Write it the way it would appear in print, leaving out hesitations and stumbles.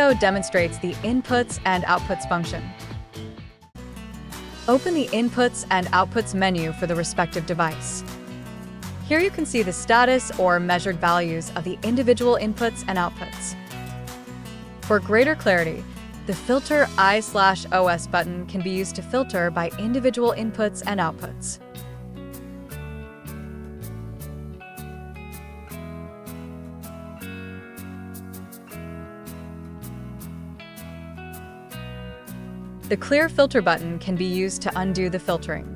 video demonstrates the inputs and outputs function. Open the Inputs and Outputs menu for the respective device. Here you can see the status or measured values of the individual inputs and outputs. For greater clarity, the Filter I/OS button can be used to filter by individual inputs and outputs. The Clear Filter button can be used to undo the filtering.